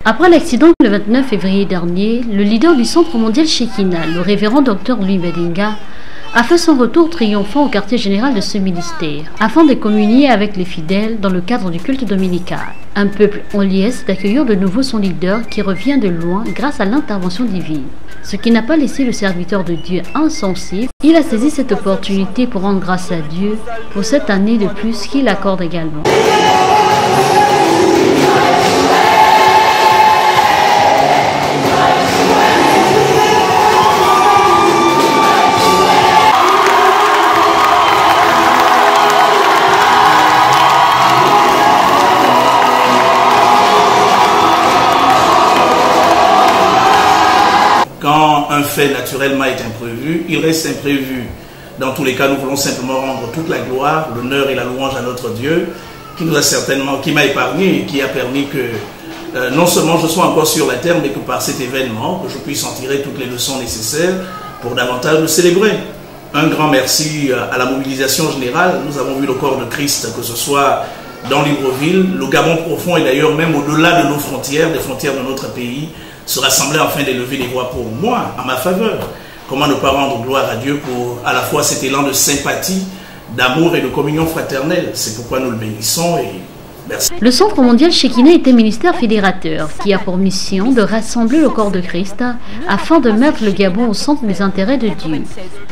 Après l'accident le 29 février dernier, le leader du Centre mondial Shekinah, le révérend Dr Louis Badinga, a fait son retour triomphant au quartier général de ce ministère, afin de communier avec les fidèles dans le cadre du culte dominical. Un peuple en liesse d'accueillir de nouveau son leader qui revient de loin grâce à l'intervention divine. Ce qui n'a pas laissé le serviteur de Dieu insensé, il a saisi cette opportunité pour rendre grâce à Dieu pour cette année de plus qu'il accorde également. Quand un fait naturellement est imprévu, il reste imprévu. Dans tous les cas, nous voulons simplement rendre toute la gloire, l'honneur et la louange à notre Dieu, qui m'a épargné et qui a permis que non seulement je sois encore sur la terre, mais que par cet événement, que je puisse en tirer toutes les leçons nécessaires pour davantage le célébrer. Un grand merci à la mobilisation générale. Nous avons vu le corps de Christ, que ce soit dans Libreville, le Gabon profond et d'ailleurs même au-delà de nos frontières, des frontières de notre pays, se rassembler afin d'élever les voix pour moi, à ma faveur. Comment ne pas rendre gloire à Dieu pour à la fois cet élan de sympathie, d'amour et de communion fraternelle. C'est pourquoi nous le bénissons et merci. Le Centre mondial Shekinah est un ministère fédérateur qui a pour mission de rassembler le corps de Christ afin de mettre le Gabon au centre des intérêts de Dieu.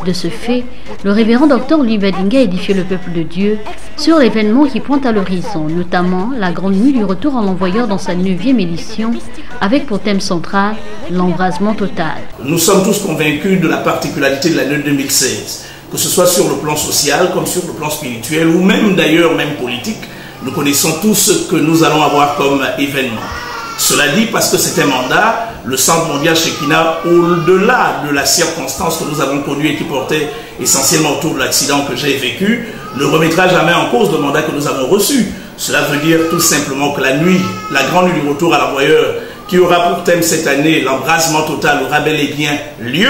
De ce fait, le révérend Dr Louis Badinga édifié le peuple de Dieu sur l'événement qui pointe à l'horizon, notamment la grande nuit du retour en l'envoyeur dans sa 9e édition, avec pour thème central l'embrasement total. Nous sommes tous convaincus de la particularité de l'année 2016, que ce soit sur le plan social comme sur le plan spirituel ou même d'ailleurs même politique. Nous connaissons tous ce que nous allons avoir comme événement. Cela dit parce que c'est un mandat, le Centre mondial Shekinah, au-delà de la circonstance que nous avons connue et qui portait essentiellement autour de l'accident que j'ai vécu, ne remettra jamais en cause le mandat que nous avons reçu. Cela veut dire tout simplement que la nuit, la grande nuit du retour à l'envoyeur, qui aura pour thème cette année l'embrasement total, aura bel et bien lieu.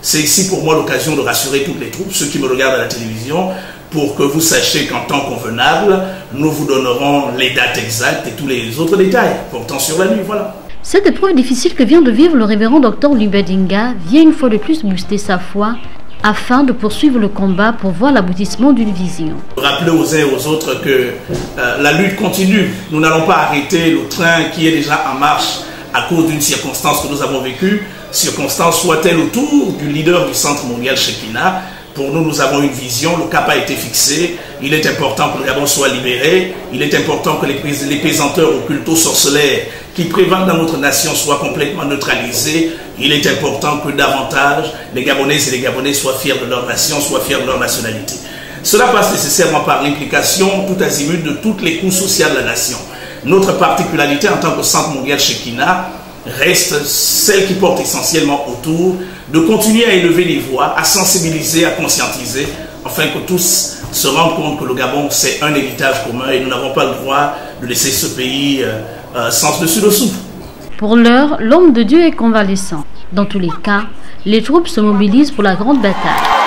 C'est ici pour moi l'occasion de rassurer toutes les troupes, ceux qui me regardent à la télévision, pour que vous sachiez qu'en temps convenable, nous vous donnerons les dates exactes et tous les autres détails portant sur la nuit. Voilà. Cette épreuve difficile que vient de vivre le révérend Dr Louis Badinga vient une fois de plus booster sa foi afin de poursuivre le combat pour voir l'aboutissement d'une vision. Rappelez aux uns et aux autres que la lutte continue. Nous n'allons pas arrêter le train qui est déjà en marche à cause d'une circonstance que nous avons vécue, circonstance soit-elle autour du leader du Centre mondial Shekinah. Pour nous, nous avons une vision, le cap a été fixé, il est important que le Gabon soit libéré, il est important que les pesanteurs occulto-sorcellaires qui prévalent dans notre nation soient complètement neutralisés, il est important que davantage les Gabonaises et les Gabonais soient fiers de leur nation, soient fiers de leur nationalité. Cela passe nécessairement par l'implication tout azimut de toutes les couches sociales de la nation. Notre particularité en tant que Centre mondial Shekinah reste celle qui porte essentiellement autour de continuer à élever les voix, à sensibiliser, à conscientiser, afin que tous se rendent compte que le Gabon, c'est un héritage commun et nous n'avons pas le droit de laisser ce pays sans dessus-dessous. Pour l'heure, l'homme de Dieu est convalescent. Dans tous les cas, les troupes se mobilisent pour la grande bataille.